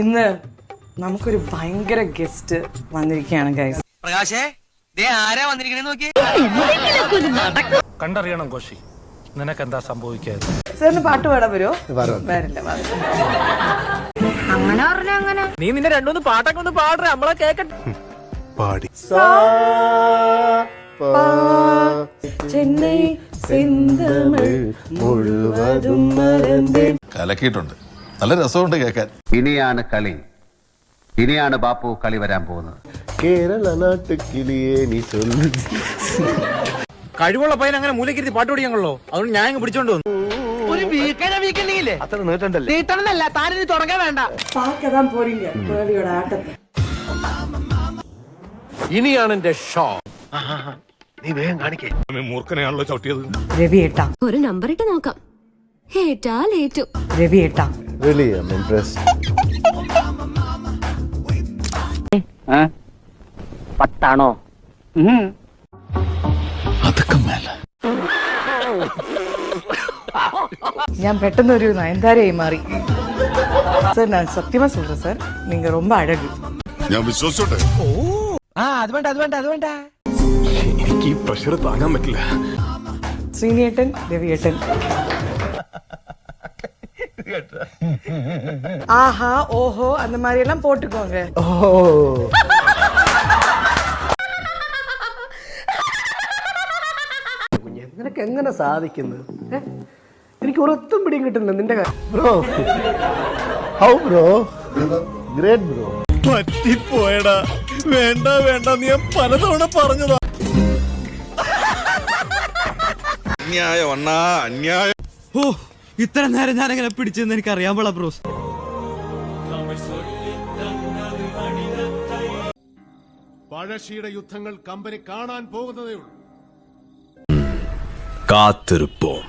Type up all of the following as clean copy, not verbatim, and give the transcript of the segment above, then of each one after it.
ഇന്ന് നമുക്കൊരു ഭയങ്കര ഗസ്റ്റ് വന്നിരിക്കുകയാണ് ഗൈസ്. പ്രകാശേ ആരാ വന്നിരിക്കണേന്ന് നോക്കി കണ്ടറിയണം കോശി, നിനക്കെന്താ സംഭവിക്കാതെ. സാറിന് പാട്ട് പാടാൻ വരുമോ? വരില്ല. അങ്ങനെ പറഞ്ഞ അങ്ങനെ നീ നിന്റെ രണ്ടൂന്ന് പാട്ടൊക്കെ ഒന്ന് പാടേ, നമ്മളെ കേക്കട്ടെ. പാടി ചെന്നൈ സെന്തമിഴ് മുഴുവതും മറന്നേൻ. കലക്കിയിട്ടുണ്ട്, നല്ല രസമുണ്ട് കേൾക്കാൻ. ഇനിയാണ് കളി, ഇനിയാണ് ബാപ്പു കളി വരാൻ പോകുന്നത്. കേരള നാട്ടുകിളിയേ നീ ചൊല്ലു. കഴിവുള്ള പയ്യൻ അങ്ങനെ മൂലക്കിരുത്തി പാട്ട് പഠിക്കാനുള്ളൂ, അതുകൊണ്ട് ഞാൻ ഇങ്ങ് പിടിച്ചോണ്ട് വന്നു. ഒരു വീക്കണ്ടെങ്കിലേ അത്ര നീട്ടണ്ടല്ലേ? നീട്ടണമെന്നല്ല, താനിനി തുടങ്ങാൻ വേണ്ട. പാക്കതാൻ പോരില്ല പേടിയോടെ ആട്ടത്തെ. ഇനിയാണ് എന്റെ ഷോ. നീ വേഗം കാണിക്കേ. മൂർഖനെയാണല്ലോ ചവിട്ടിയത്. രവി ഏട്ടാ, ഒരു നമ്പർ ഇട്ട് നോക്കാം. ഏറ്റാൽ ഏറ്റു. രവി ഏട്ടാ. Really, I'm impressed. പട്ടാണോ? അതൊക്കെ മേല. ഞാൻ പെട്ടെന്ന് ഒരു നയൻതാരയായി മാറി. സാർ ഞാൻ സത്യമാ சொல்றேன் സാർ, நீங்க ரொம்ப அழகு. ഞാൻ വിശ്വസിച്ചോട്ടെ. അത് വേണ്ട. എനിക്ക് ഈ പ്രഷർ താങ്ങാൻ പറ്റില്ല. ശ്രീനിയേട്ടൻ, രവിയേട്ടൻ. ஆஹா ஓஹோ அந்த மாதிரி எல்லாம் போட்டுக்கோங்க. നിനക്ക് എങ്ങനെ സാധിക്കുന്നത്? എനിക്ക് ഒരൊത്തും പിടിയും കിട്ടുന്നില്ല നിന്റെ bro. How bro? Great bro. പറ്റിപ്പോയടാ. വേണ്ട നീ പലതവണ പറഞ്ഞതാ. അന്യായം അണ്ണാ, അന്യായം. ഓ, ഇത്ര നേരം ഞാൻ എങ്ങനെ പിടിച്ചെന്ന് എനിക്ക് അറിയാൻ പാടില്ല ബ്രോസ്. പഴശ്ശിയുടെ യുദ്ധങ്ങൾ കമ്പനി കാണാൻ പോകുന്നതേ ഉള്ളൂ. കാത്തിരിപ്പോം.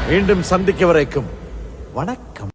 വീണ്ടും സന്ധിക്കവരേക്കും വണക്കം.